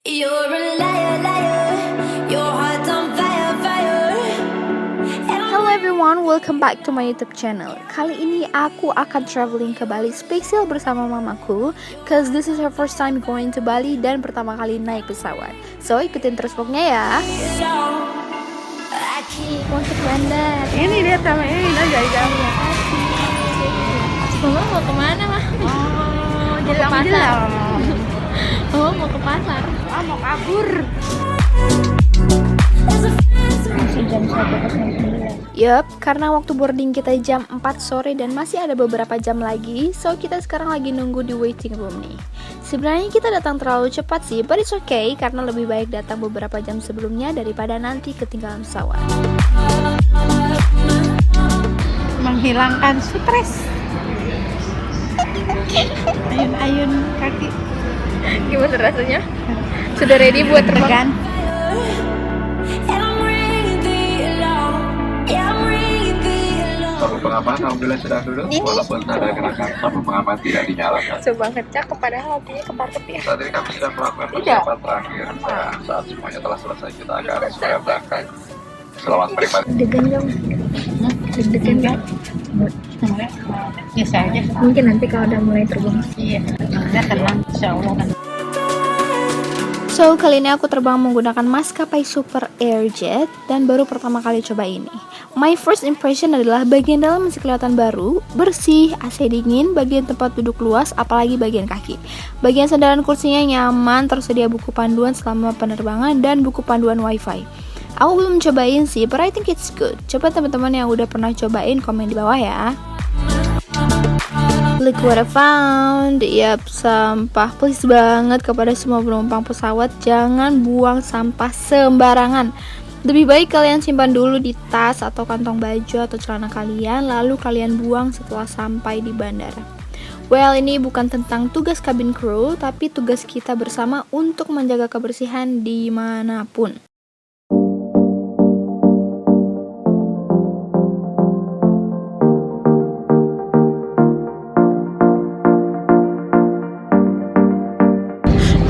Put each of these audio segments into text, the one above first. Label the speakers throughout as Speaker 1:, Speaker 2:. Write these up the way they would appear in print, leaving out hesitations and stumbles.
Speaker 1: You're a liar, liar. Your heart's on fire, fire.
Speaker 2: Hello everyone, welcome back to my YouTube channel. Kali ini aku akan traveling ke Bali spesial bersama mamaku, cause this is her first time going to Bali dan pertama kali naik pesawat. So ikutin terus vlognya ya. Masuk bandar.
Speaker 3: Ini dia sama ini jajan.
Speaker 2: Mama mau kemana mah?
Speaker 3: Oh,
Speaker 2: Mau ke pasar. Oh mau ke pasar.
Speaker 3: Ah, mau kabur.
Speaker 2: Masih jam 1.09. Yup, karena waktu boarding kita jam 4 sore dan masih ada beberapa jam lagi, so kita sekarang lagi nunggu di waiting room nih. Sebenarnya kita datang terlalu cepat sih, but it's okay karena lebih baik datang beberapa jam sebelumnya daripada nanti ketinggalan pesawat.
Speaker 3: Menghilangkan stres. Ayun-ayun kaki.
Speaker 2: Gimana rasanya? Sudah ready buat terbang?
Speaker 4: Lampu pengaman alhamdulillah sudah duduk, walaupun ada gerakan lampu pengaman tidak dinyalakan.
Speaker 2: Coba ngecek kepada hatinya keparkep ya.
Speaker 4: Saat ini kami sedang melakukan persiapan terakhir dan saat semuanya telah selesai kita akan segera berangkat. Selamat menikmati.
Speaker 2: Deg-degan dong. Deg-degan kan?
Speaker 3: Biasa aja.
Speaker 2: Mungkin nanti kalau udah mulai terbang.
Speaker 3: Iya. Udah tenang, insyaallah kan.
Speaker 2: So, kali ini aku terbang menggunakan maskapai Super Airjet dan baru pertama kali coba ini. My first impression adalah bagian dalam masih kelihatan baru, bersih, AC dingin, bagian tempat duduk luas, apalagi bagian kaki. Bagian sandaran kursinya nyaman, tersedia buku panduan selama penerbangan dan buku panduan wifi. Aku belum cobain sih, but I think it's good. Coba teman-teman yang udah pernah cobain komen di bawah ya. Look what I found. Yap, sampah. Please banget kepada semua penumpang pesawat, jangan buang sampah sembarangan. Lebih baik kalian simpan dulu di tas atau kantong baju atau celana kalian, lalu kalian buang setelah sampai di bandara. Well, ini bukan tentang tugas kabin kru, tapi tugas kita bersama untuk menjaga kebersihan dimanapun.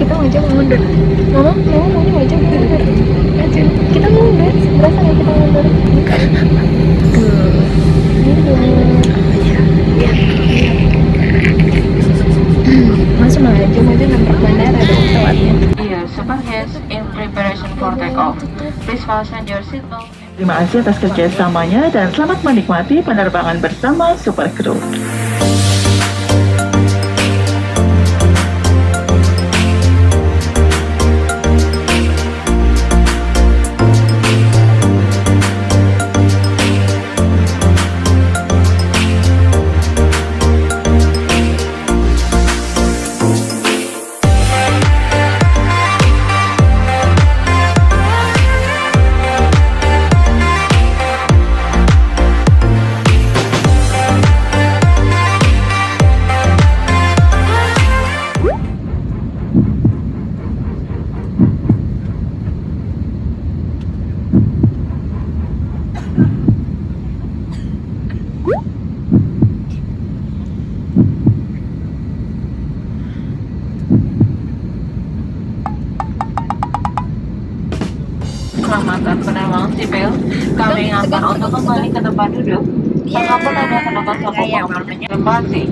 Speaker 2: Kita maju mundur. Mama maju mundur. Kita mundur. Berasa nggak kita mundur? Masuk maju nabrak bandara ada pesawatnya.
Speaker 5: Dear super guests in preparation for takeoff, please fasten your seatbelt.
Speaker 6: Terima kasih atas kerjasamanya dan selamat menikmati penerbangan bersama Super Crew.
Speaker 5: Selamatkan penerbangan sipil. Kami ingatkan untuk kembali ke tempat duduk. Apapun ada kenapa sokong menempati.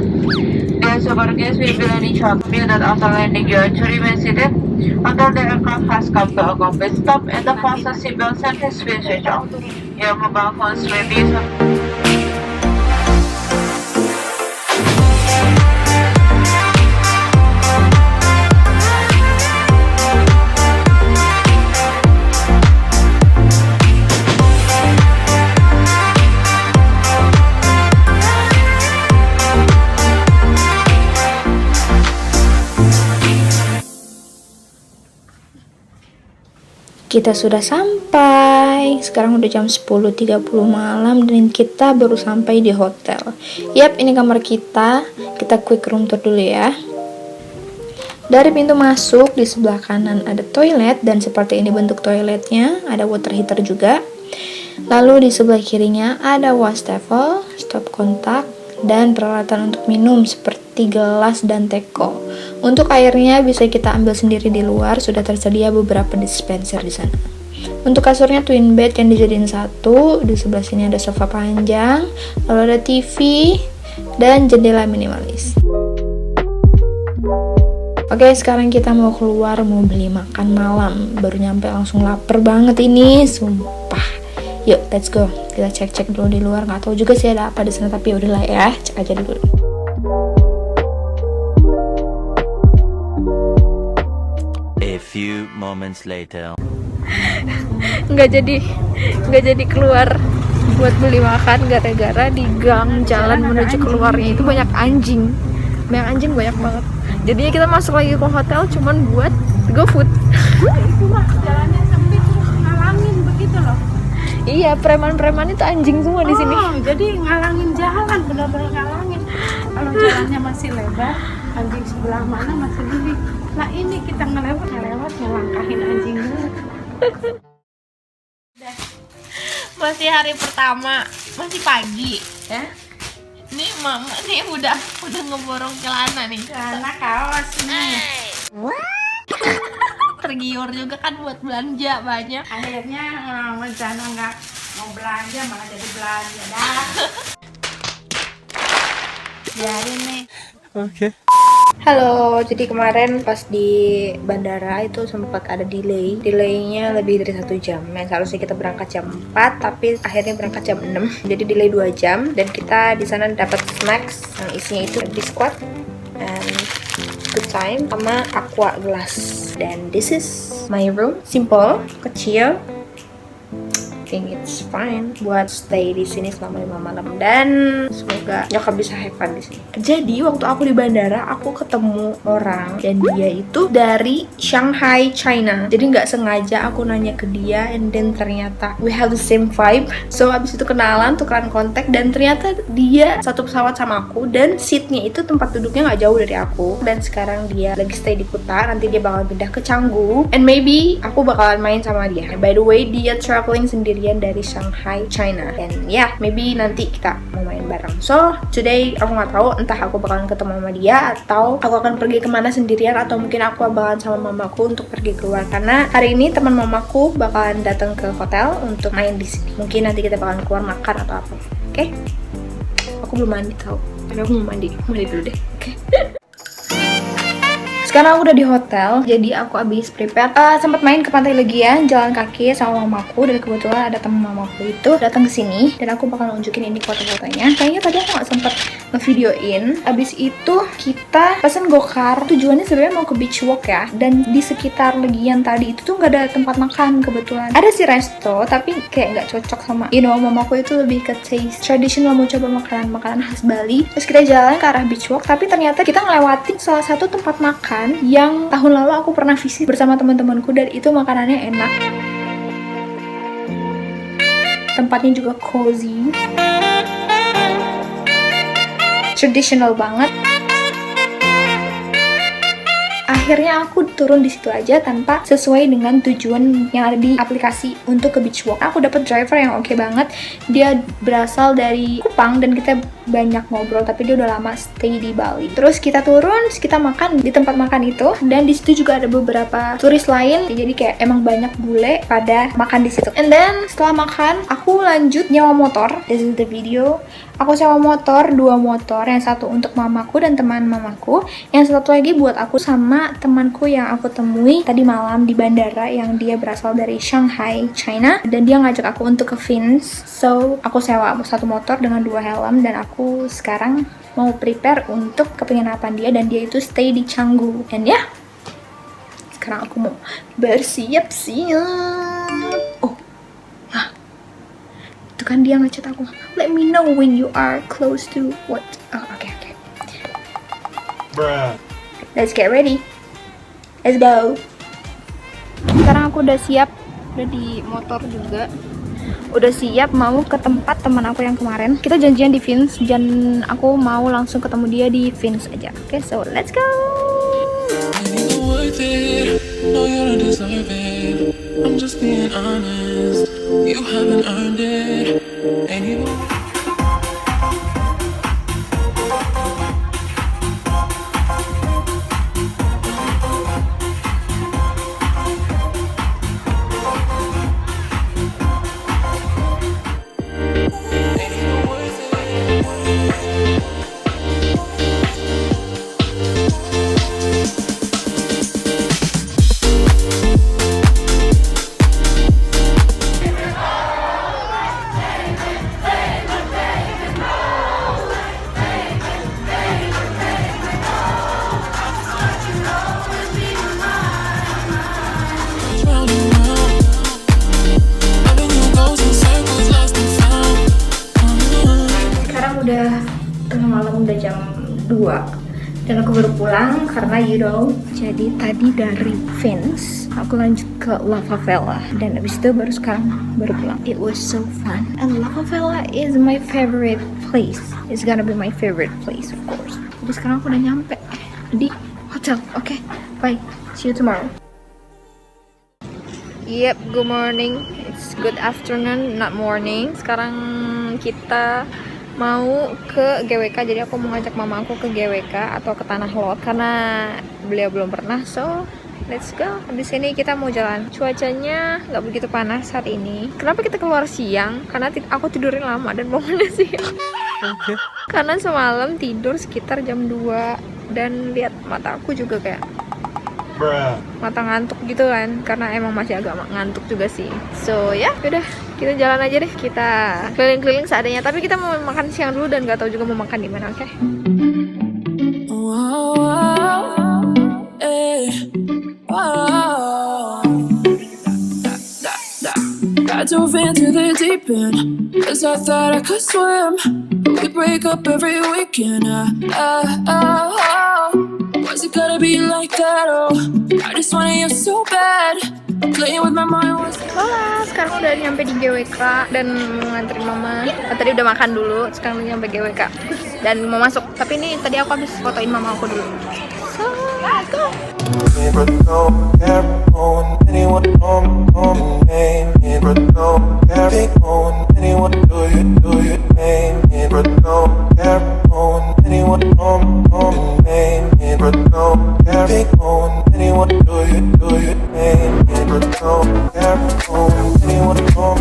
Speaker 5: Dear super guests, we will any shortly that after landing you are to remain seated until the aircraft has come to a complete stop and the fasten seatbelt sign has been switched off. Your mobile phones may be
Speaker 2: Kita sudah sampai. Sekarang udah jam 10.30 malam dan kita baru sampai di hotel. Yap, ini kamar kita. Kita quick room tour dulu ya. Dari pintu masuk di sebelah kanan ada toilet dan seperti ini bentuk toiletnya. Ada water heater juga. Lalu di sebelah kirinya ada wastafel, stop kontak, dan peralatan untuk minum seperti gelas dan teko. Untuk airnya bisa kita ambil sendiri di luar, sudah tersedia beberapa dispenser di sana. Untuk kasurnya twin bed yang dijadiin satu, di sebelah sini ada sofa panjang, lalu ada TV dan jendela minimalis. Oke, sekarang kita mau keluar, mau beli makan malam. Baru nyampe langsung lapar banget ini, sumpah. Yuk, let's go. Kita cek-cek dulu di luar. Nggak tahu juga sih ada apa di sana, tapi udahlah ya, cek aja dulu.
Speaker 7: A few moments later.
Speaker 2: nggak jadi keluar buat beli makan gara-gara di gang jalan menuju keluarnya itu banyak anjing banyak banget. Jadinya kita masuk lagi ke hotel cuman buat GoFood.
Speaker 3: Itu mah jalannya sempit terus ngalangin begitu loh.
Speaker 2: Iya, preman-preman itu anjing semua di sini.
Speaker 3: Oh, jadi ngalangin jalan, benar-benar ngalangin. Kalau jalannya masih lebar, anjing sebelah mana masih gini. Nah ini kita ngelewat ngelangkahin anjing dulu.
Speaker 2: Masih hari pertama, masih pagi ya. Nih mama nih udah ngeborong celana nih.
Speaker 3: Celana kaos nih.
Speaker 2: Tergiur juga kan buat belanja banyak.
Speaker 3: Akhirnya rencana nggak mau belanja malah jadi belanja dah. Biarin nih.
Speaker 2: Halo, jadi kemarin pas di bandara itu sempat ada delaynya lebih dari 1 jam. Yang seharusnya kita berangkat jam 4, tapi akhirnya berangkat jam 6. Jadi delay 2 jam dan kita di sana dapat snacks yang isinya itu biskuit and good time sama aqua gelas. Dan this is my room, simple, kecil. I think it's fine buat stay di sini selama 5 malam dan semoga nyokap bisa have fun di sini. Jadi waktu aku di bandara aku ketemu orang dan dia itu dari Shanghai, China. Jadi nggak sengaja aku nanya ke dia and then ternyata we have the same vibe. So abis itu kenalan, tukeran kontak dan ternyata dia satu pesawat sama aku dan seatnya itu tempat duduknya nggak jauh dari aku. Dan sekarang dia lagi stay di Kuta, nanti dia bakal pindah ke Canggu and maybe aku bakalan main sama dia. By the way, dia traveling sendirian dari Shanghai, China. And yeah, maybe nanti kita mau main bareng. So, today aku nggak tahu entah aku bakalan ketemu sama dia atau aku akan pergi kemana sendirian atau mungkin aku bakalan sama mamaku untuk pergi keluar. Karena hari ini teman mamaku bakalan datang ke hotel untuk main di sini. Mungkin nanti kita bakalan keluar makan atau apa. Oke? Aku belum mandi tahu. Tapi aku mau mandi dulu deh. Oke? Sekarang aku udah di hotel, jadi aku abis prepare. Sempat main ke Pantai Legian, jalan kaki sama mamaku dan kebetulan ada temen mamaku itu datang ke sini dan aku bakal nunjukin ini foto-fotonya. Kayaknya tadi aku nggak sempet ngevideoin. Abis itu kita pesen gokar. Tujuannya sebenarnya mau ke beach walk ya. Dan di sekitar Legian tadi itu tuh nggak ada tempat makan kebetulan. Ada sih resto, tapi kayak nggak cocok sama mamaku itu lebih ke taste traditional, mau coba makanan khas Bali. Terus kita jalan ke arah beach walk, tapi ternyata kita ngelewatin salah satu tempat makan yang tahun lalu aku pernah visit bersama teman-temanku dan itu makanannya enak. Tempatnya juga cozy, traditional banget. Akhirnya aku turun di situ aja tanpa sesuai dengan tujuan yang ada di aplikasi untuk ke beach walk. Aku dapat driver yang oke banget. Dia berasal dari Kupang dan kita banyak ngobrol, tapi dia udah lama stay di Bali. Terus kita turun, kita makan di tempat makan itu dan di situ juga ada beberapa turis lain. Jadi kayak emang banyak bule pada makan di situ. And then setelah makan, aku lanjut nyewa motor. This is the video. Aku sewa motor, 2 motor, yang satu untuk mamaku dan teman mamaku, yang satu lagi buat aku sama temanku yang aku temui tadi malam di bandara yang dia berasal dari Shanghai, China, dan dia ngajak aku untuk ke Fins. So, aku sewa 1 motor dengan 2 helm dan aku sekarang mau prepare untuk ke penginapan dia dan dia itu stay di Canggu. And ya, sekarang aku mau bersiap-siap. Oh, itu kan dia ngechat aku, let me know when you are close to what. Oh, okay. Let's get ready, let's go. Sekarang aku udah siap, udah di motor juga, udah siap mau ke tempat teman aku yang kemarin. Kita janjian di Fins dan aku mau langsung ketemu dia di Fins aja. Okay, so let's go. No, you don't deserve it. I'm just being honest. You haven't earned it anymore. 2 dan aku baru pulang karena jadi tadi dari Vince aku lanjut ke Lava Villa dan abis itu sekarang baru pulang. It was so fun and Lava Villa is my favorite place. It's gonna be my favorite place of course. Jadi sekarang aku udah nyampe di hotel. Oke, bye, see you tomorrow. Yep, good morning. It's good afternoon, not morning. Sekarang kita mau ke GWK, jadi aku mau ngajak mama aku ke GWK atau ke Tanah Lot karena beliau belum pernah. So let's go. Di sini kita mau jalan. Cuacanya nggak begitu panas hari ini. Kenapa kita keluar siang? Karena aku tidurin lama dan bangunnya siang. Karena semalam tidur sekitar jam 2 dan lihat mata aku juga kayak mata ngantuk gitu kan, karena emang masih agak ngantuk juga sih. So ya udah, kita jalan aja deh, kita keliling-keliling seadanya. Tapi kita mau makan siang dulu dan nggak tahu juga mau makan di mana. Oke?
Speaker 8: I dove into the deep end, 'cause I thought I could swim, but we break up every weekend. Was it gotta be like that? Oh, I just wanted you so bad. Playing with my mind was.
Speaker 2: Hola, sekarang udah nyampe di GWK dan mau nganterin mama. Tadi udah makan dulu, sekarang udah nyampe GWK dan mau masuk. Tapi ini tadi aku habis fotoin mama aku dulu. So, let's go.
Speaker 9: But no care on anyone on name. But no care on anyone do you name. But no care on anyone on name. But no care on anyone do you name. But no care on anyone on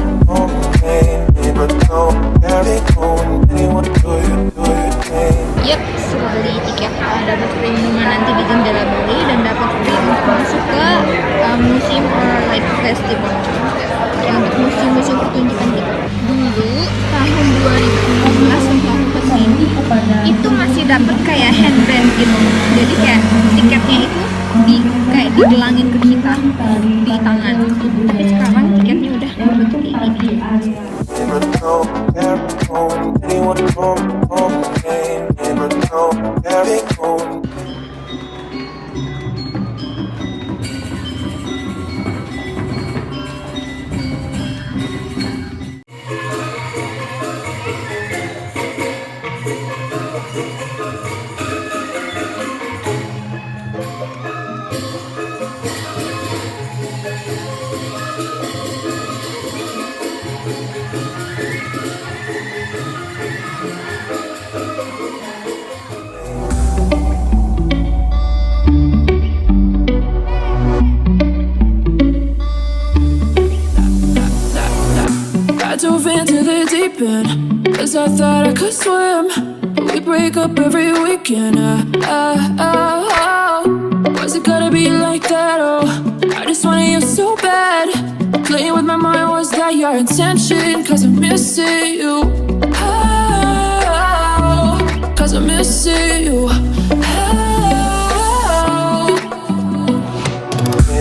Speaker 9: name. But no care on anyone do you name.
Speaker 2: Yep, sudah beli tiket, dapat free minuman nanti di jendela Bali dan dapat free untuk masuk ke museum or like festival, kayak untuk museum pertunjukan gitu. Dulu tahun 2015 waktu aku kesini itu masih dapat kayak handband gitu, jadi kayak tiketnya itu kayak digelangin ke kita di tangan. Tapi sekarang tiketnya udah berbentuk kayak gini.
Speaker 9: But no care on anyone on name. But no care on.
Speaker 8: I dove into the deep end, 'cause I thought I could swim, but we break up every weekend. Was it gotta be like that? Oh, I just wanted you so bad. Playing with my mind, was that your intention? 'Cause I'm missing you. 'Cause I'm missing you.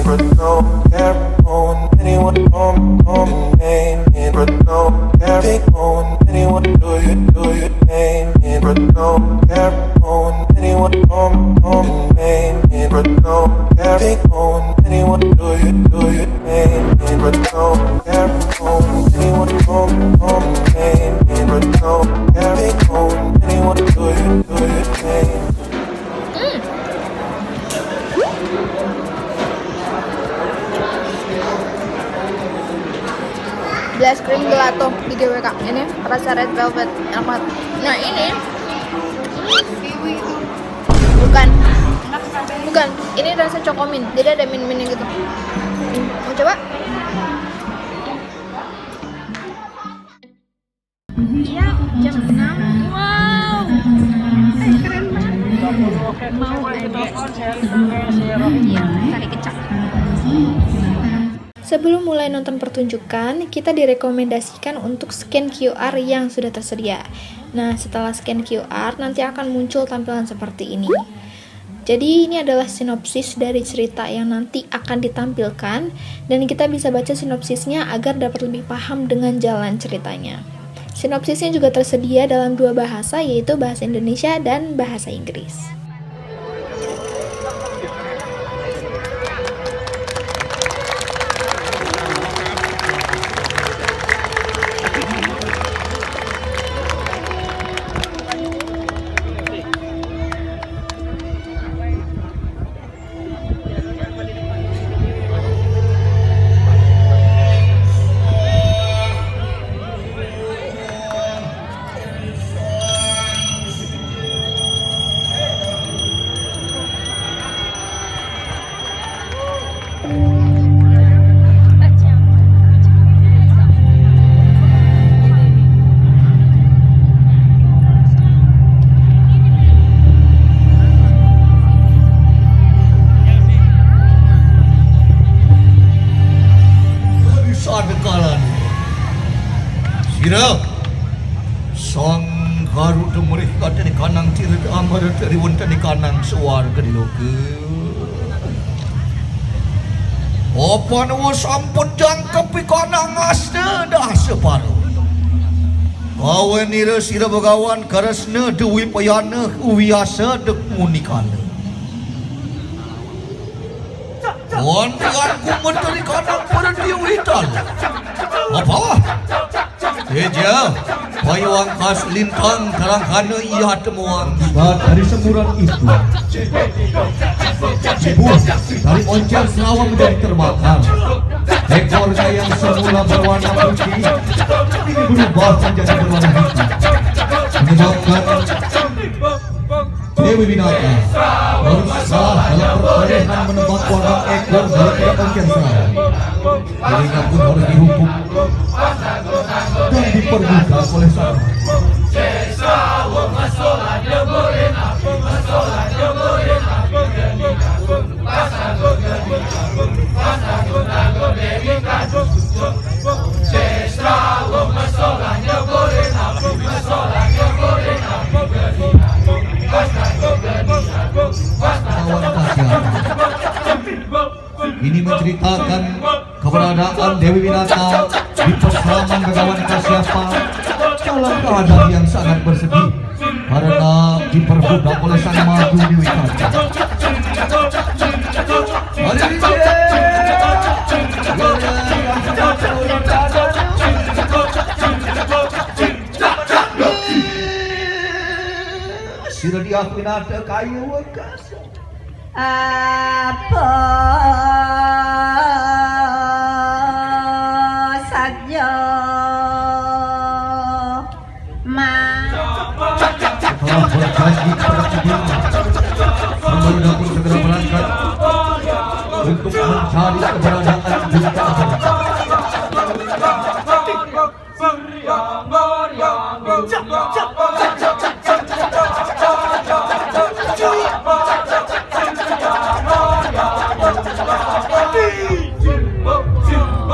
Speaker 9: But no care on anyone on name. But no care on anyone do you name. But no care on anyone on name. But no care on anyone do you name. But no care on anyone on name. But no care on anyone do you name.
Speaker 2: Beli es krim gelato di GWK. Ini rasa red velvet, enak banget. Nah ini bukan, ini rasa cokomin. Jadi ada min-minnya gitu. Mau coba? Iya, jam 6. Wow, keren banget. Mau ada tarik kecap. Sebelum mulai nonton pertunjukan, kita direkomendasikan untuk scan QR yang sudah tersedia. Nah, setelah scan QR, nanti akan muncul tampilan seperti ini. Jadi, ini adalah sinopsis dari cerita yang nanti akan ditampilkan, dan kita bisa baca sinopsisnya agar dapat lebih paham dengan jalan ceritanya. Sinopsisnya juga tersedia dalam 2 bahasa, yaitu bahasa Indonesia dan bahasa Inggris.
Speaker 10: Sira sang Garuda mereka dari kanang tirta amar dari wonten di kanang swarga di loka. Apa nu sampun jangkep kanang asna dah separuh. Kawan ira sira bagawan karesna dewi payana uwiasa dek munikana. Kawan ku menteri kanang pada diwitan. Apa? Eja, payuang khas lintang karangkana ia temuang. Dari semburan itu, ibu dari oncer selawa menjadi terbakar. Ekornya yang semula berwarna putih ini berubah menjadi berwarna hitam, menyebabkan Dewi Binata berusaha dalam perkelahian menebak warna ekor dari oncer selawa. Dirinya pun harus dihukum dan diperbudak oleh sana. Ini menceritakan keberadaan Dewi Winata di perselaman Begawan Kasyapa dalam keadaan yang sangat bersedih karena diperbudak oleh sang madu Dewi Winata. Sira diakui nada kayu wakas.
Speaker 11: Apa saja
Speaker 10: setelah berjanji kepada ibunya, Sanggaruda pun segera berangkat untuk mencari keberadaan Junta Amarta.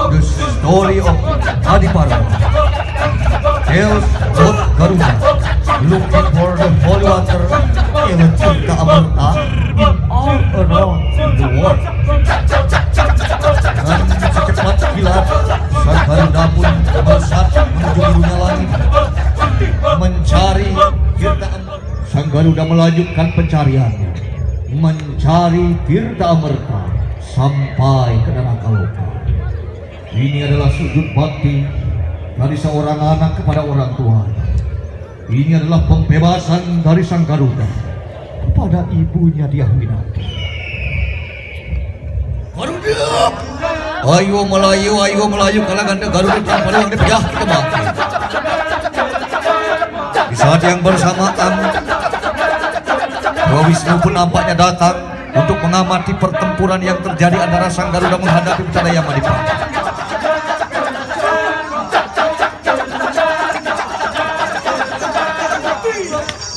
Speaker 10: The story of Adiparva tells of Garuda looking for the holy water in Junta Amarta in all around the world. Dan secepat kilat, sang Garuda pun melesat menuju dunia langit mencari Tirta Amarta. Sang Garuda melanjutkan pencariannya, mencari Tirta Amarta sampai ke Neraka-loka. Ini adalah sujud bakti dari seorang anak kepada orang tua. Ini adalah pembebasan dari sang Garuda kepada ibunya Dyah Winata. Garuda, ayo melayu kalangan Garuda pada yang dipejah kita bakti. Di saat yang bersamaan, Dewa Wisnu pun nampaknya datang untuk mengamati pertempuran yang terjadi antara sang Garuda menghadapi Betara Yamadipati.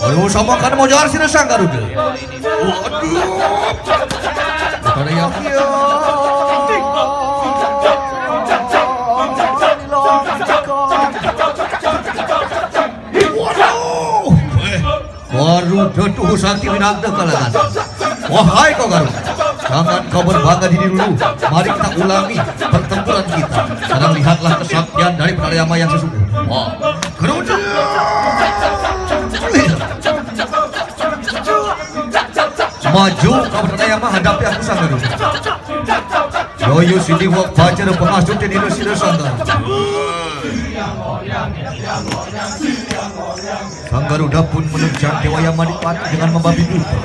Speaker 10: Ayo sama kan mau jalan sini sang Garuda. Waduh, Betara Yamadipati. Garuda tuh sakti Winata kalangan. Wahai kau Garuda, jangan kau berbangga diri dulu. Mari kita ulangi pertempuran kita. Sekarang lihatlah kesaktian dari Betara Yama yang sesungguhnya. Wah, Garuda. Maju kau berdaya mah hadapi aku Sanggaruda. Yoyo sini wak baca dan pengasuh jadi sini Sanggaruda. Sanggaruda pun menerjang Dewa Yamadipati dengan membabi buta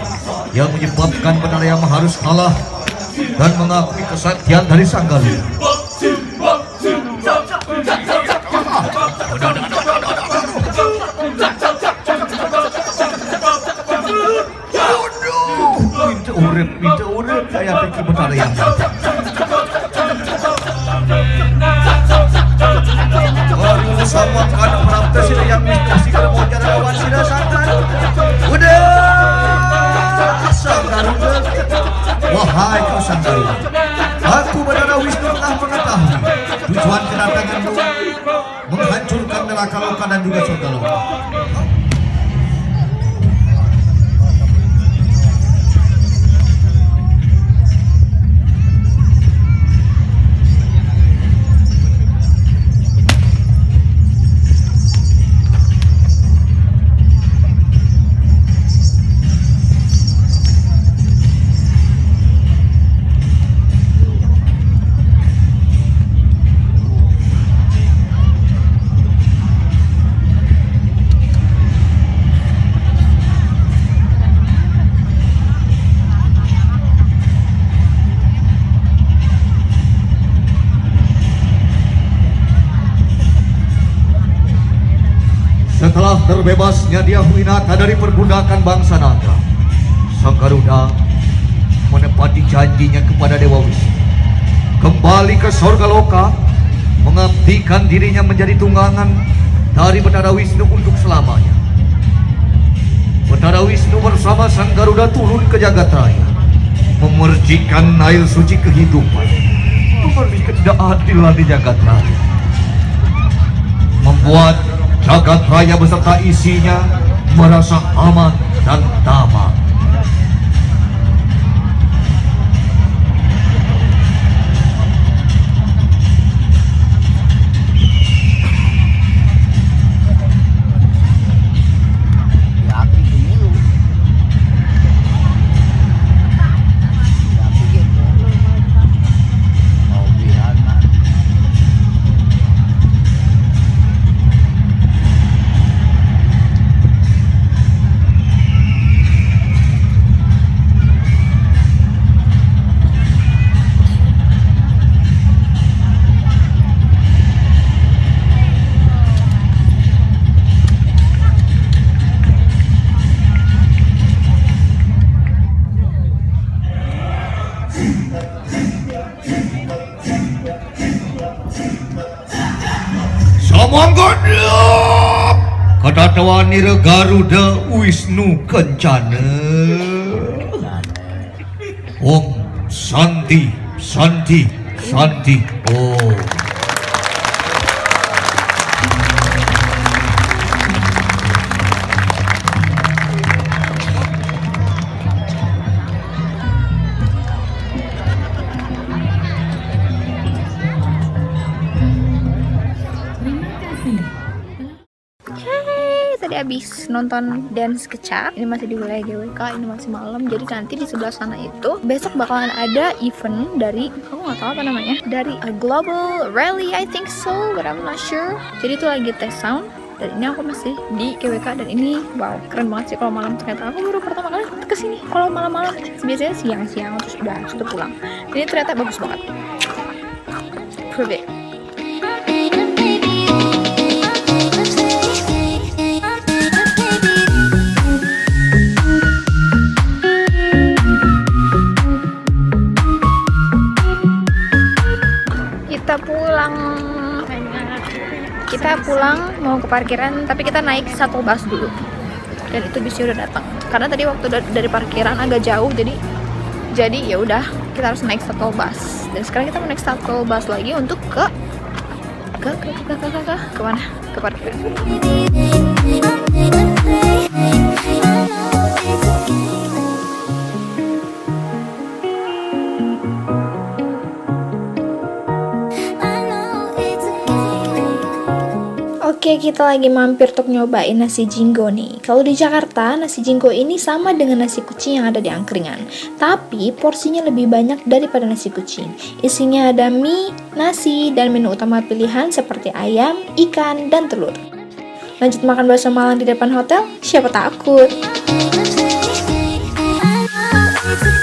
Speaker 10: yang menyebabkan Benar Yama harus kalah dan mengakui kesaktian dari Sanggaruda. Minta urip kayak teki Benar Yama. Baru sama kan perapta sila yang kasih kalau mau jalan lawan sila Sanggaruda. Udah Sanggaruda. Wahai kau Sanggaruda, aku Bathara Wisnu telah mengetahui tujuan kedatanganmu menghancurkan neraka loka dan juga surga loka. Setelah terbebasnya dia Winata dari perbudakan bangsa naga, Sanggaruda menepati janjinya kepada Dewa Wisnu, kembali ke surga loka, mengabdikan dirinya menjadi tunggangan dari Bathara Wisnu untuk selamanya. Bathara Wisnu bersama Sanggaruda turun ke jagat raya, memercikan air suci kehidupan, memberi ketidakadilan di jagat raya, membuat jagat raya beserta isinya merasa aman dan damai. Samanggadap Kadatawan Garuda Wisnu Kencana. Om Santi Santi Santi Om.
Speaker 2: Tadi habis nonton dance kecap, ini masih di wilayah GWK, ini masih malam, jadi nanti di sebelah sana itu besok bakalan ada event dari, aku nggak tahu apa namanya, dari a global rally I think so, but I'm not sure. Jadi itu lagi tes sound, dan ini aku masih di GWK, dan ini wow keren banget sih kalau malam. Ternyata aku baru pertama kali kesini kalau malam-malam, biasanya siang-siang terus udah pulang. Ini ternyata bagus banget. Prove it. Kita pulang mau ke parkiran, tapi kita naik shuttle bus dulu, dan itu bisnya udah datang karena tadi waktu dari parkiran agak jauh, jadi ya udah kita harus naik shuttle bus, dan sekarang kita mau naik shuttle bus lagi untuk ke mana, ke parkiran. Oke, kita lagi mampir untuk nyobain nasi jinggo nih. Kalau di Jakarta, nasi jinggo ini sama dengan nasi kucing yang ada di angkringan. Tapi porsinya lebih banyak daripada nasi kucing. Isinya ada mie, nasi, dan menu utama pilihan seperti ayam, ikan, dan telur. Lanjut makan bakso Malang di depan hotel? Siapa takut?
Speaker 1: I know it's